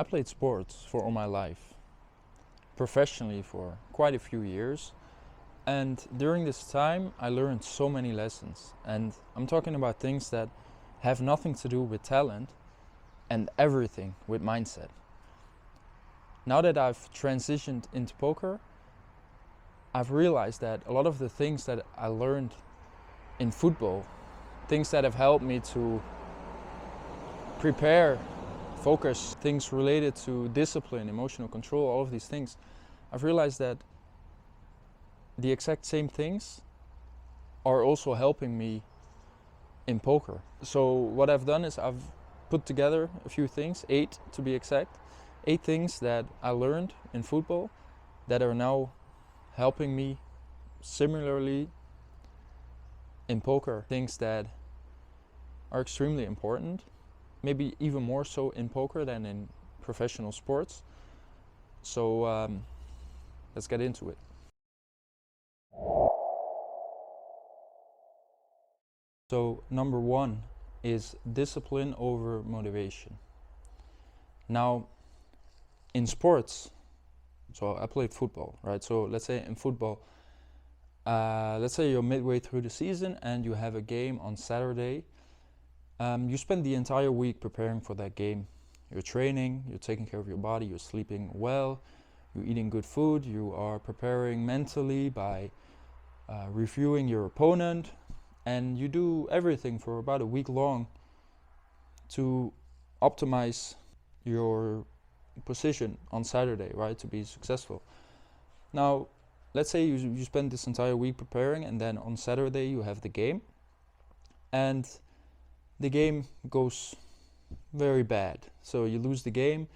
I played sports for all my life, professionally for quite a few years. And during this time, I learned so many lessons. And I'm talking about things that have nothing to do with talent and everything with mindset. Now that I've transitioned into poker, I've realized that a lot of the things that I learned in football, things that have helped me to prepare, focus, things related to discipline, emotional control, all of these things, I've realized that the exact same things are also helping me in poker. So what I've done is I've put together a few things, 8 to be exact, 8 things that I learned in football that are now helping me similarly in poker. Things that are extremely important, maybe even more so in poker than in professional sports. So let's get into it. So number 1 is discipline over motivation. Now, in sports, so I played football, right? So let's say in football, let's say you're midway through the season and you have a game on Saturday. You spend the entire week preparing for that game. You're training, you're taking care of your body, you're sleeping well, you're eating good food, you are preparing mentally by reviewing your opponent, and you do everything for about a week long to optimize your position on Saturday, right, to be successful. Now, let's say you spend this entire week preparing, and then on Saturday you have the game, and the game goes very bad. So you lose the game,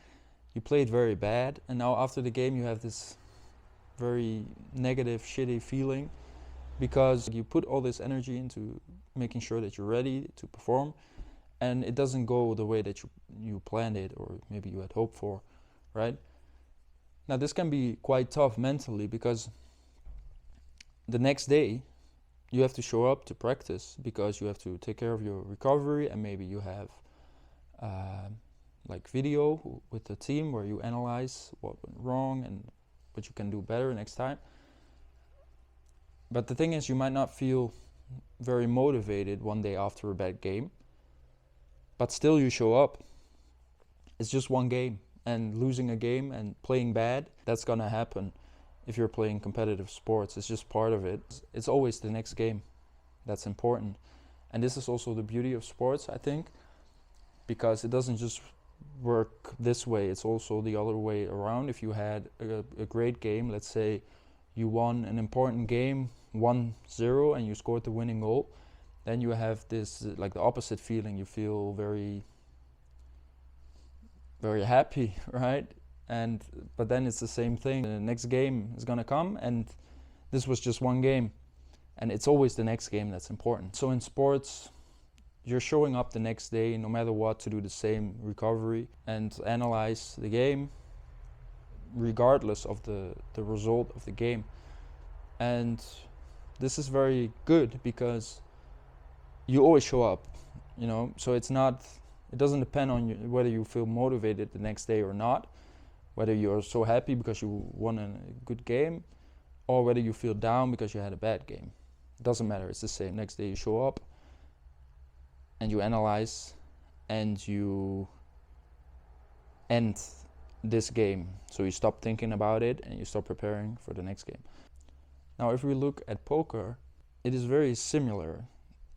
you played very bad, and now after the game you have this very negative, shitty feeling because you put all this energy into making sure that you're ready to perform, and it doesn't go the way that you planned it or maybe you had hoped for, right? Now this can be quite tough mentally because the next day you have to show up to practice because you have to take care of your recovery, and maybe you have like video with the team where you analyze what went wrong and what you can do better next time. But the thing is, you might not feel very motivated one day after a bad game, but still you show up. It's just one game, and losing a game and playing bad, that's gonna happen if you're playing competitive sports. It's just part of it. It's always the next game that's important. And this is also the beauty of sports, I think, because it doesn't just work this way, it's also the other way around. If you had a great game, let's say you won an important game 1-0 and you scored the winning goal, then you have this like the opposite feeling. You feel very happy, right? But then it's the same thing. The next game is gonna come, and this was just one game, and it's always the next game that's important. So in sports, you're showing up the next day no matter what to do the same recovery and analyze the game regardless of the result of the game. And this is very good because you always show up, you know, so it doesn't depend on you, whether you feel motivated the next day or not, whether you're so happy because you won a good game or whether you feel down because you had a bad game. It doesn't matter, it's the same. Next day you show up and you analyze and you end this game. So you stop thinking about it and you start preparing for the next game. Now if we look at poker, it is very similar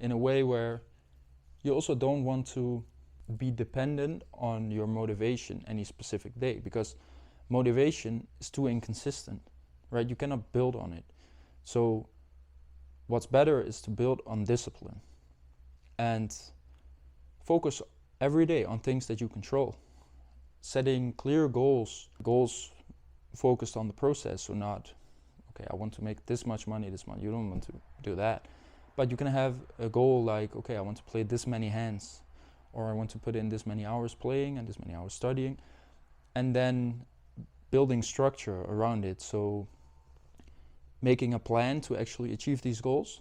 in a way where you also don't want to be dependent on your motivation any specific day, because motivation is too inconsistent, right? You cannot build on it. So what's better is to build on discipline and focus every day on things that you control. Setting clear goals focused on the process, so not, okay, I want to make this much money this month. You don't want to do that. But you can have a goal like, okay, I want to play this many hands, or I want to put in this many hours playing and this many hours studying, and then building structure around it. So making a plan to actually achieve these goals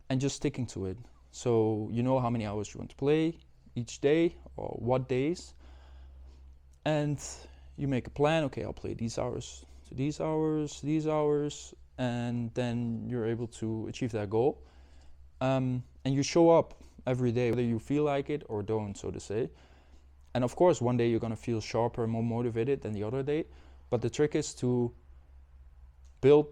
and just sticking to it. So you know how many hours you want to play each day or what days, And you make a plan. Okay, I'll play these hours to these hours, and then you're able to achieve that goal. And you show up every day, whether you feel like it or don't, so to say. And of course, one day you're gonna feel sharper and more motivated than the other day. But the trick is to build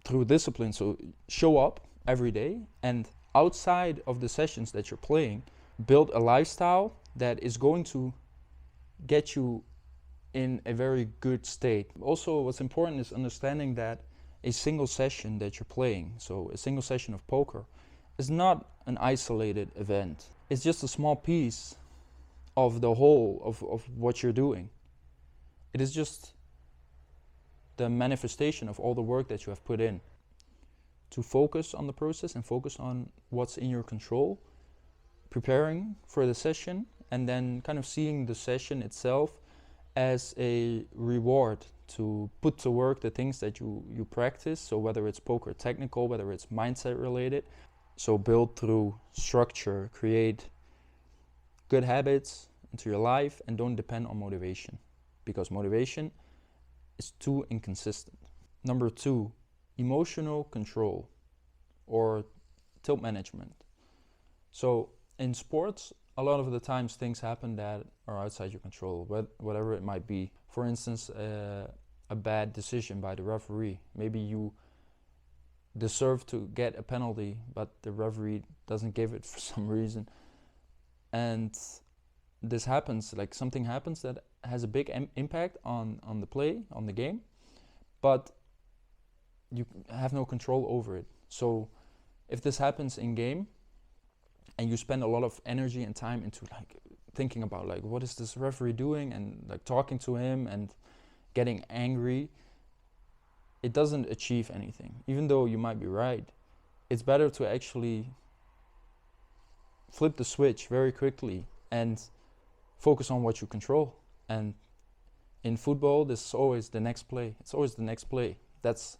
through discipline. So show up every day, and outside of the sessions that you're playing, build a lifestyle that is going to get you in a very good state. Also, what's important is understanding that a single session that you're playing, so a single session of poker, is not an isolated event. It's just a small piece of the whole of what you're doing. It is just the manifestation of all the work that you have put in. To focus on the process and focus on what's in your control, preparing for the session, and then kind of seeing the session itself as a reward to put to work the things that you practice. So whether it's poker technical, whether it's mindset related. So build through structure, create good habits into your life, and don't depend on motivation, because motivation is too inconsistent. Number 2, emotional control or tilt management. So in sports, a lot of the times things happen that are outside your control, whatever it might be. For instance, a bad decision by the referee. Maybe you deserve to get a penalty, but the referee doesn't give it for some reason. And this happens, like something happens that has a big impact on the play, on the game, but you have no control over it. So if this happens in game and you spend a lot of energy and time into like thinking about like what is this referee doing, and like talking to him and getting angry, it doesn't achieve anything. Even though you might be right, it's better to actually flip the switch very quickly and focus on what you control. And in football, this is always the next play. It's always the next play. That's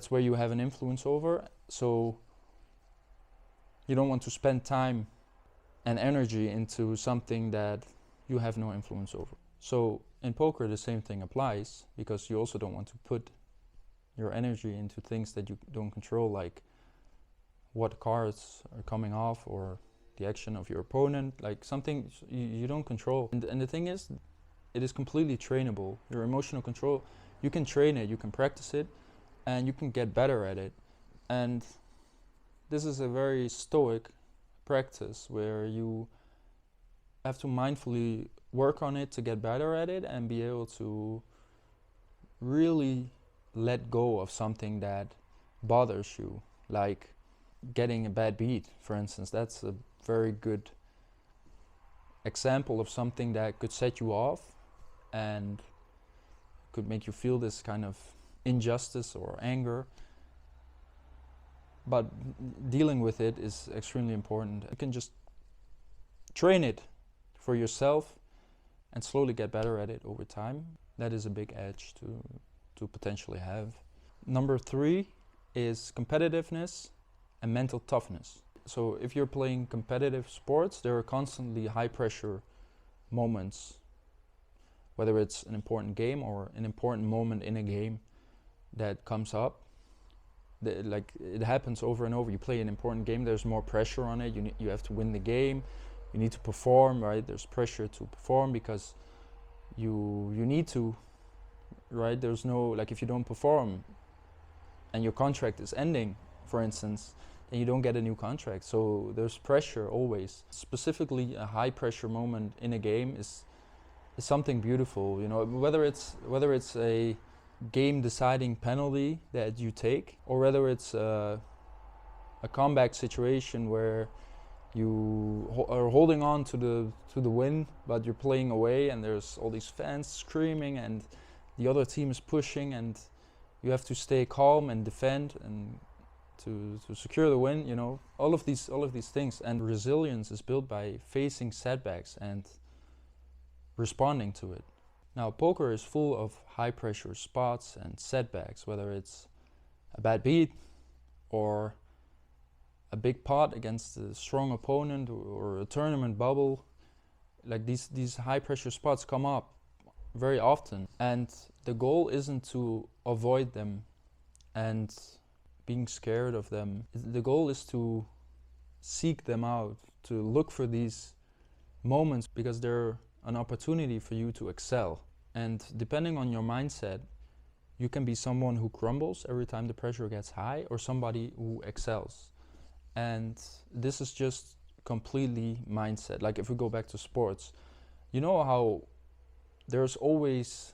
where you have an influence over. So you don't want to spend time and energy into something that you have no influence over. So in poker, the same thing applies, because you also don't want to put your energy into things that you don't control, like what cards are coming off or the action of your opponent, like something you don't control. And the thing is, it is completely trainable. Your emotional control, you can train it, you can practice it, and you can get better at it. And this is a very stoic practice where you have to mindfully work on it to get better at it and be able to really let go of something that bothers you, like getting a bad beat, for instance. That's a very good example of something that could set you off and could make you feel this kind of injustice or anger. But dealing with it is extremely important. You can just train it for yourself and slowly get better at it over time. That is a big edge to potentially have. Number 3 is competitiveness and mental toughness. So if you're playing competitive sports, there are constantly high pressure moments, whether it's an important game or an important moment in a game that comes up. Like it happens over and over. You play an important game, there's more pressure on it. You have to win the game. You need to perform, right? There's pressure to perform because you need to, right? There's no, like if you don't perform and your contract is ending, for instance, then you don't get a new contract. So there's pressure always. Specifically, a high pressure moment in a game is something beautiful. You know, whether it's a game deciding penalty that you take, or whether it's a comeback situation where you are holding on to the win, but you're playing away and there's all these fans screaming and the other team is pushing, and you have to stay calm and defend and to secure the win. You know, all of these things. And resilience is built by facing setbacks and responding to it. Now, poker is full of high pressure spots and setbacks, whether it's a bad beat or a big pot against a strong opponent or a tournament bubble. Like these high pressure spots come up very often, and the goal isn't to avoid them and being scared of them. The goal is to seek them out, to look for these moments, because they're an opportunity for you to excel. And depending on your mindset, you can be someone who crumbles every time the pressure gets high, or somebody who excels. And this is just completely mindset. Like if we go back to sports, you know how there's always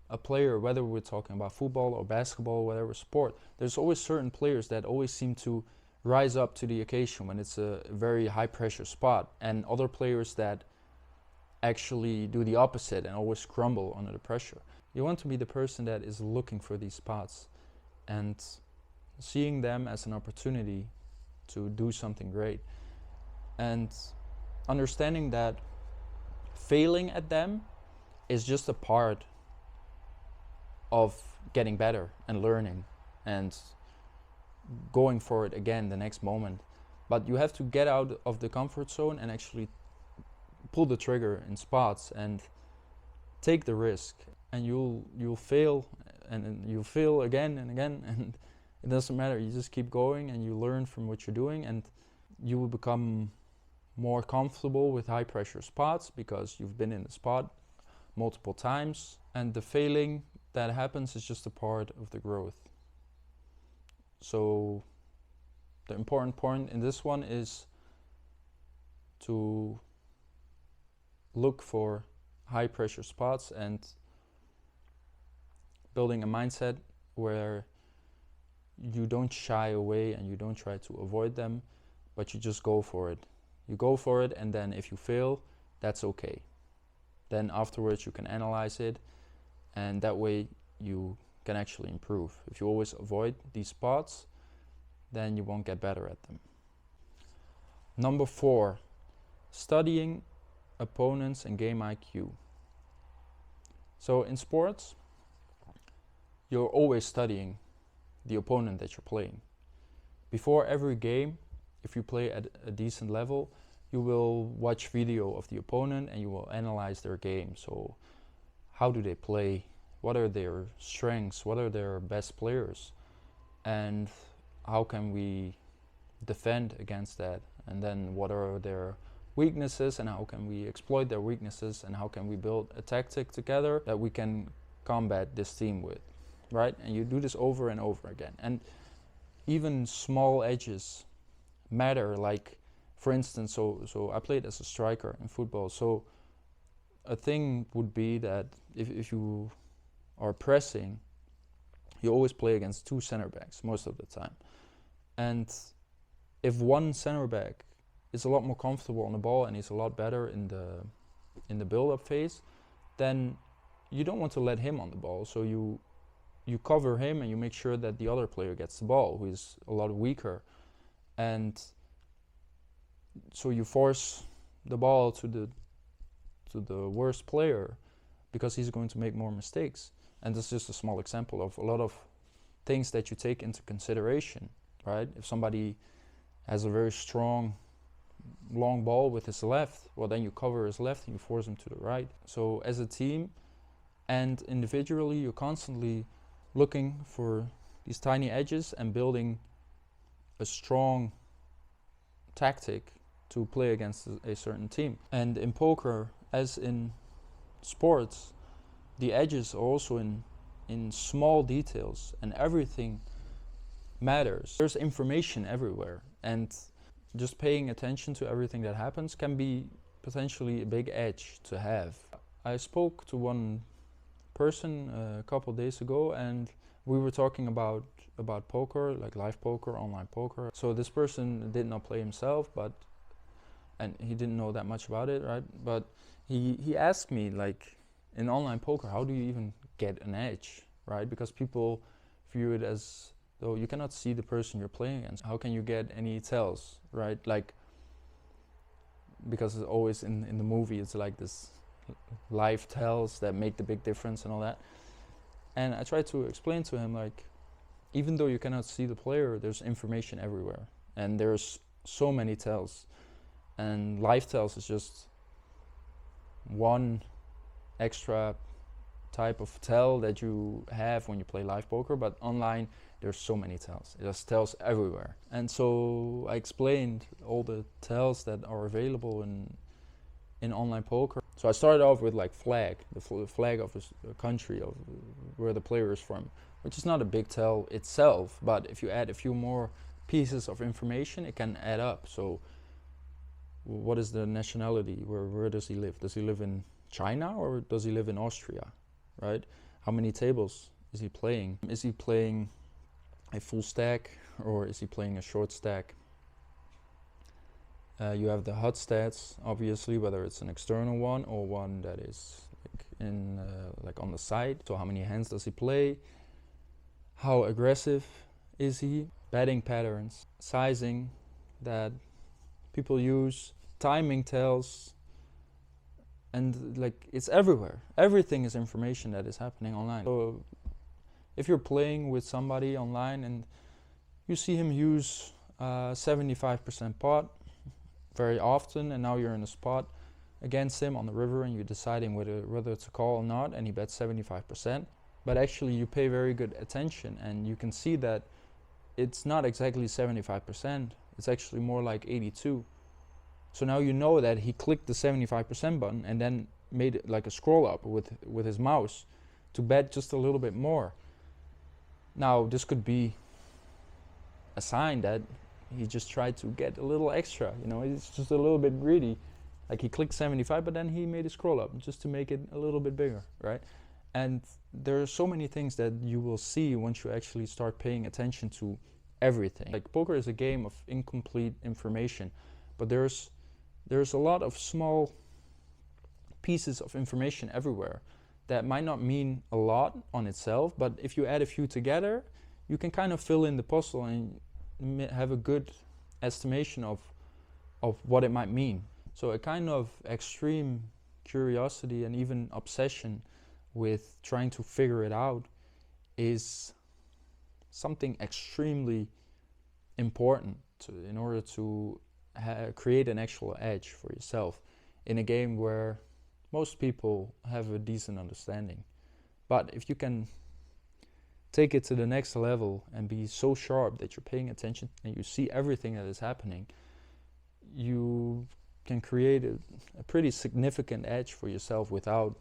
a player, whether we're talking about football or basketball, whatever sport, there's always certain players that always seem to rise up to the occasion when it's a very high pressure spot, and other players that actually do the opposite and always crumble under the pressure. You want to be the person that is looking for these spots and seeing them as an opportunity to do something great, and understanding that failing at them is just a part of getting better and learning and going for it again the next moment. But you have to get out of the comfort zone and actually pull the trigger in spots and take the risk, and you'll fail and you'll fail again and again, and it doesn't matter. You just keep going and you learn from what you're doing, and you will become more comfortable with high pressure spots because you've been in the spot multiple times, and the failing that happens is just a part of the growth. So the important point in this one is to look for high pressure spots and building a mindset where you don't shy away and you don't try to avoid them, but you just go for it. You go for it, and then if you fail, that's okay. Then afterwards you can analyze it, and that way you can actually improve. If you always avoid these spots, then you won't get better at them. Number 4, studying opponents and game IQ. So in sports, you're always studying the opponent that you're playing. Before every game, if you play at a decent level, you will watch video of the opponent and you will analyze their game. So how do they play? What are their strengths? What are their best players? And how can we defend against that? And then what are their weaknesses and how can we exploit their weaknesses, and how can we build a tactic together that we can combat this team with, right? And you do this over and over again. And even small edges matter. Like for instance, so I played as a striker in football. So a thing would be that if you are pressing, you always play against 2 center backs most of the time. And if one center back is a lot more comfortable on the ball and he's a lot better in the build-up phase, then you don't want to let him on the ball. So you cover him and you make sure that the other player gets the ball, who is a lot weaker. And so you force the ball to the worst player because he's going to make more mistakes. And this is just a small example of a lot of things that you take into consideration, right? If somebody has a very strong long ball with his left, well, then you cover his left and you force him to the right. So as a team and individually, you're constantly looking for these tiny edges and building a strong tactic to play against a certain team. And in poker, as in sports, the edges are also in small details, and everything matters. There's information everywhere, and just paying attention to everything that happens can be potentially a big edge to have. I spoke to one person a couple days ago, and we were talking about poker, like live poker, online poker. So this person did not play himself, and he didn't know that much about it, right? But he asked me, like, in online poker, how do you even get an edge, right? Because people view it as though you cannot see the person you're playing against. How can you get any tells, right? Like, because it's always in the movie, it's like this live tells that make the big difference and all that. And I tried to explain to him, like, even though you cannot see the player, there's information everywhere, and there's so many tells. And live tells is just one extra type of tell that you have when you play live poker, but online there's so many tells. There's tells everywhere. And so I explained all the tells that are available in online poker. So I started off with like flag, the flag of a country of where the player is from, which is not a big tell itself, but if you add a few more pieces of information, it can add up. So what is the nationality? Where does he live? Does he live in China or does he live in Austria, right? How many tables is he playing? Is he playing a full stack or is he playing a short stack? You have the HUD stats, obviously, whether it's an external one or one that is like on the side. So how many hands does he play? How aggressive is he? Betting patterns, sizing that people use, timing tells, and like it's everywhere. Everything is information that is happening online. So if you're playing with somebody online and you see him use 75% pot very often, and now you're in a spot against him on the river and you're deciding whether to call or not, and he bets 75%, but actually you pay very good attention and you can see that it's not exactly 75%, it's actually more like 82. So now you know that he clicked the 75% button and then made it like a scroll up with his mouse to bet just a little bit more. Now this could be a sign that he just tried to get a little extra, you know, he's just a little bit greedy. Like he clicked 75, but then he made a scroll up just to make it a little bit bigger, right? And there are so many things that you will see once you actually start paying attention to everything. Like poker is a game of incomplete information, but there's a lot of small pieces of information everywhere that might not mean a lot on itself, but if you add a few together, you can kind of fill in the puzzle and have a good estimation of what it might mean. So a kind of extreme curiosity and even obsession with trying to figure it out is something extremely important in order to create an actual edge for yourself in a game where most people have a decent understanding. But if you can take it to the next level and be so sharp that you're paying attention and you see everything that is happening, you can create a pretty significant edge for yourself without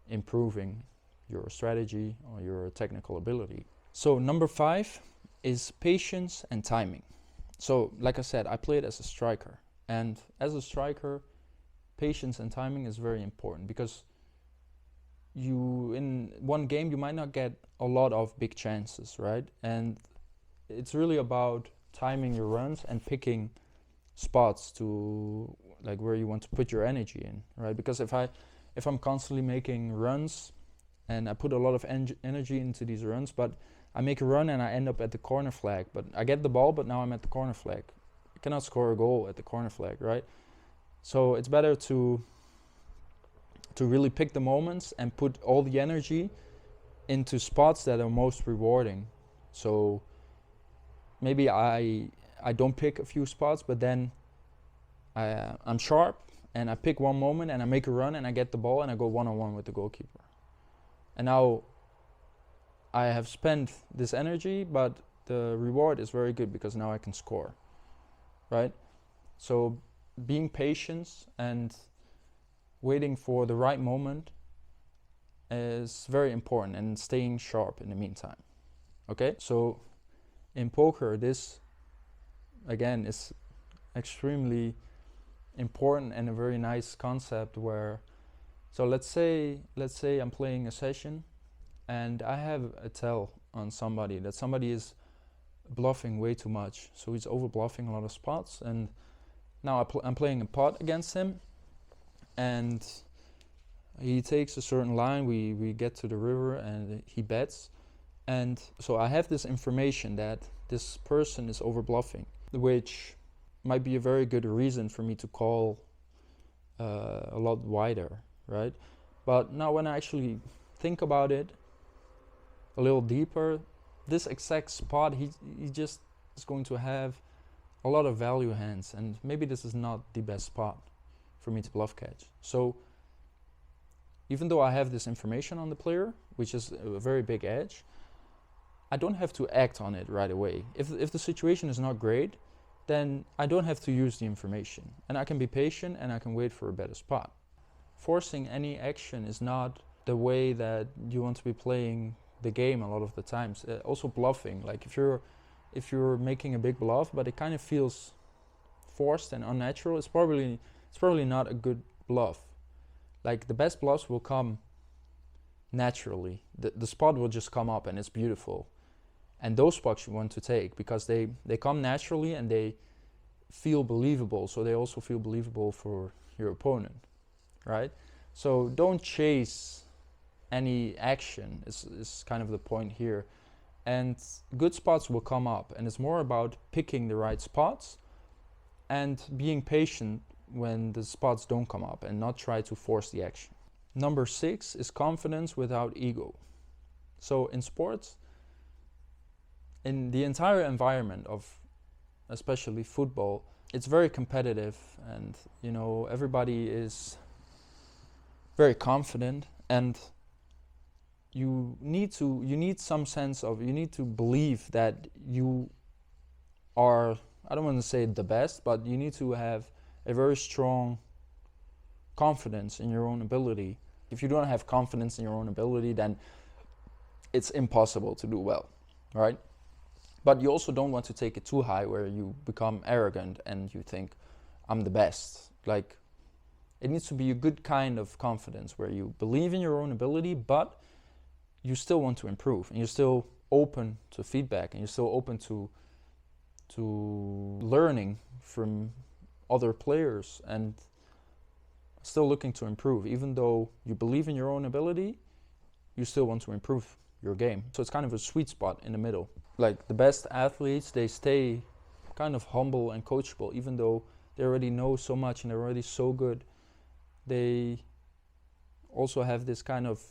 improving your strategy or your technical ability. So number 5 is patience and timing. So like I said, I played as a striker, and as a striker, patience and timing is very important because in one game you might not get a lot of big chances, right? And it's really about timing your runs and picking spots to like where you want to put your energy in, right? Because if I'm constantly making runs and I put a lot of energy into these runs, but I make a run and I end up at the corner flag, but I get the ball, but now I'm at the corner flag. I cannot score a goal at the corner flag, right? So it's better to really pick the moments and put all the energy into spots that are most rewarding. So maybe I don't pick a few spots, but then I'm sharp and I pick one moment and I make a run and I get the ball and I go one-on-one with the goalkeeper. And now I have spent this energy, but the reward is very good because now I can score, right? So being patient and waiting for the right moment is very important, and staying sharp in the meantime. Okay, so in poker, this again is extremely important and a very nice concept where, so let's say I'm playing a session and I have a tell on somebody that somebody is bluffing way too much, so he's over bluffing a lot of spots, and now I'm playing a pot against him and he takes a certain line, we get to the river and he bets, and so I have this information that this person is over bluffing, which might be a very good reason for me to call a lot wider, right? But now when I actually think about it a little deeper, this exact spot, he just is going to have a lot of value hands, and maybe this is not the best spot for me to bluff catch. So even though I have this information on the player, which is a very big edge, I don't have to act on it right away. If the situation is not great, then I don't have to use the information. And I can be patient and I can wait for a better spot. Forcing any action is not the way that you want to be playing the game a lot of the times. Also bluffing, like if you're making a big bluff, but it kind of feels forced and unnatural, it's probably not a good bluff. Like the best bluffs will come naturally. The spot will just come up and it's beautiful. And those spots you want to take because they come naturally and they feel believable. So they also feel believable for your opponent, right? So don't chase any action is kind of the point here. And good spots will come up, and it's more about picking the right spots and being patient when the spots don't come up and not try to force the action. Number 6 is confidence without ego. So in sports, in the entire environment of especially football, it's very competitive, and you know, everybody is very confident, and you need some sense of, you need to believe that you are, I don't want to say the best, but you need to have a very strong confidence in your own ability. If you don't have confidence in your own ability, then it's impossible to do well, right? But you also don't want to take it too high where you become arrogant and you think, I'm the best. Like, it needs to be a good kind of confidence where you believe in your own ability, but you still want to improve, and you're still open to feedback, and you're still open to learning from other players, and still looking to improve. Even though you believe in your own ability, you still want to improve your game. So it's kind of a sweet spot in the middle. Like the best athletes, they stay kind of humble and coachable, even though they already know so much and they're already so good. They also have this kind of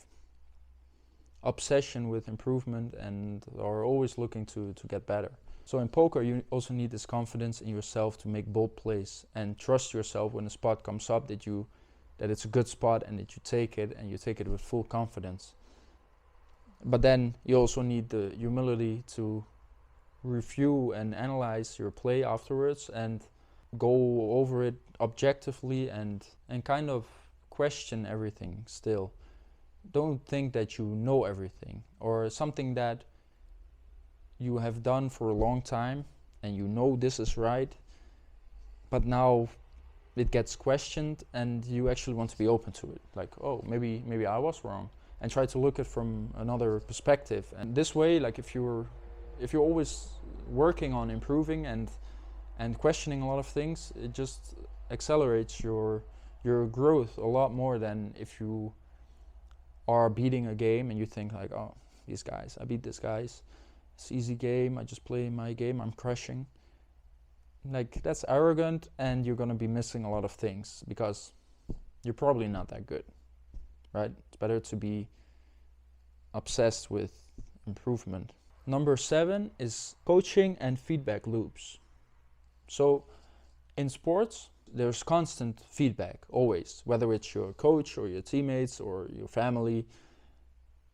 obsession with improvement and are always looking to get better. So in poker, you also need this confidence in yourself to make bold plays and trust yourself when a spot comes up that it's a good spot and that you take it, and you take it with full confidence. But then you also need the humility to review and analyze your play afterwards and go over it objectively and kind of question everything still. Don't think that you know everything, or something that you have done for a long time and you know this is right, but now it gets questioned and you actually want to be open to it. Like, oh, maybe I was wrong, and try to look at it from another perspective. And this way, like if you're always working on improving and questioning a lot of things, it just accelerates your growth a lot more than if you are beating a game and you think like, oh, I beat these guys, it's easy game, I just play my game, I'm crushing. Like, that's arrogant, and you're gonna be missing a lot of things because you're probably not that good, right? It's better to be obsessed with improvement. Number 7 is coaching and feedback loops. So in sports, there's constant feedback, always, whether it's your coach or your teammates or your family.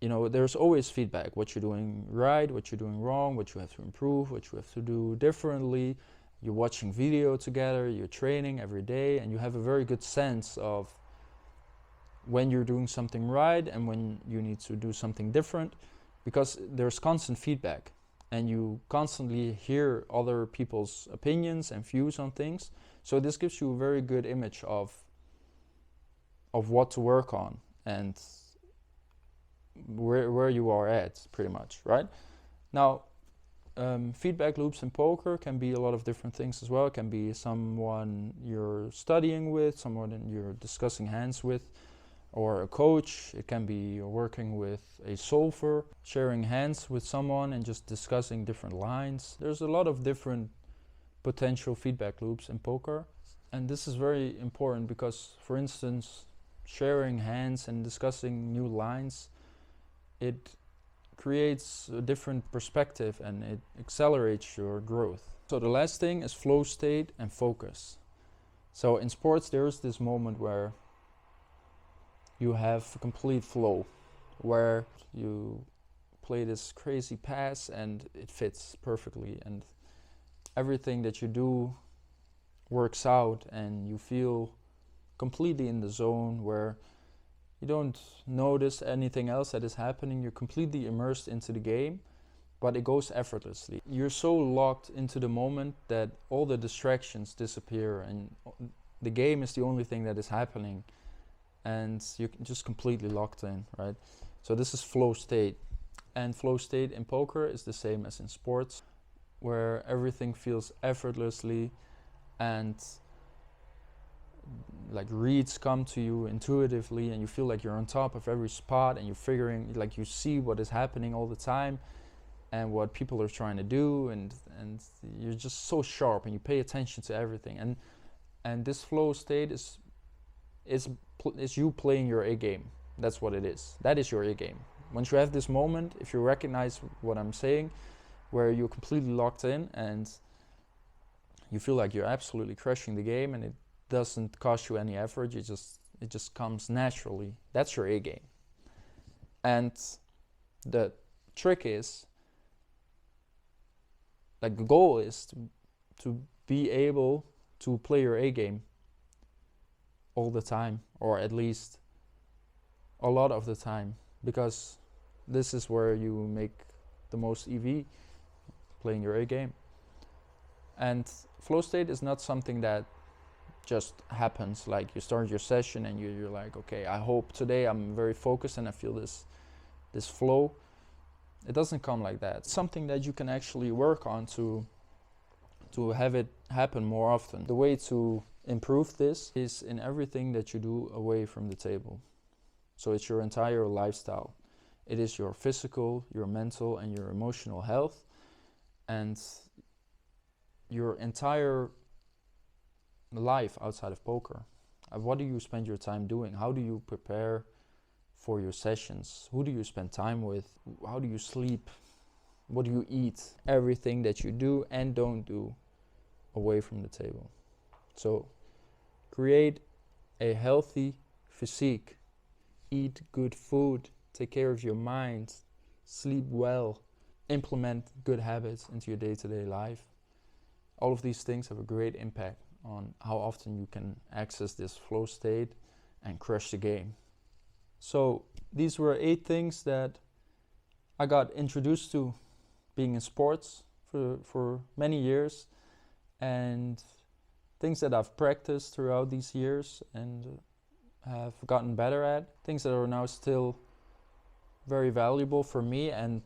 You know, there's always feedback, what you're doing right, what you're doing wrong, what you have to improve, what you have to do differently. You're watching video together, you're training every day, and you have a very good sense of when you're doing something right and when you need to do something different, because there's constant feedback and you constantly hear other people's opinions and views on things. So this gives you a very good image of what to work on and where you are at, pretty much, right? Now, feedback loops in poker can be a lot of different things as well. It can be someone you're studying with, someone you're discussing hands with, or a coach. It can be you're working with a solver, sharing hands with someone and just discussing different lines. There's a lot of different potential feedback loops in poker, and this is very important because, for instance, sharing hands and discussing new lines, it creates a different perspective and it accelerates your growth. So the last thing is flow state and focus. So in sports, there is this moment where you have a complete flow where you play this crazy pass and it fits perfectly, and everything that you do works out, and you feel completely in the zone where you don't notice anything else that is happening. You're completely immersed into the game, but it goes effortlessly. You're so locked into the moment that all the distractions disappear, and the game is the only thing that is happening, and you're just completely locked in, right? So this is flow state. And flow state in poker is the same as in sports, where everything feels effortlessly, and like reads come to you intuitively, and you feel like you're on top of every spot, and you're figuring, like, you see what is happening all the time and what people are trying to do, and you're just so sharp and you pay attention to everything. And this flow state is you playing your A game. That's what it is. That is your A game. Once you have this moment, if you recognize what I'm saying, where you're completely locked in and you feel like you're absolutely crushing the game, and it doesn't cost you any effort, it just comes naturally. That's your A game. And the trick is, like, the goal is to be able to play your A game all the time, or at least a lot of the time, because this is where you make the most EV, playing your A game. And flow state is not something that just happens, like you start your session and you're like, okay, I hope today I'm very focused and I feel this flow. It doesn't come like that. It's something that you can actually work on to have it happen more often. The way to improve this is in everything that you do away from the table. So it's your entire lifestyle. It is your physical, your mental, and your emotional health, and your entire life outside of poker. What do you spend your time doing? How do you prepare for your sessions? Who do you spend time with? How do you sleep? What do you eat? Everything that you do and don't do away from the table. So create a healthy physique. Eat good food. Take care of your mind. Sleep well. Implement good habits into your day-to-day life. All of these things have a great impact on how often you can access this flow state and crush the game. So these were 8 things that I got introduced to being in sports for many years, and things that I've practiced throughout these years and have gotten better at, things that are now still very valuable for me and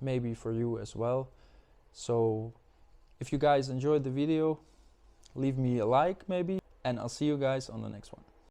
maybe for you as well. So if you guys enjoyed the video, leave me a like maybe, and I'll see you guys on the next one.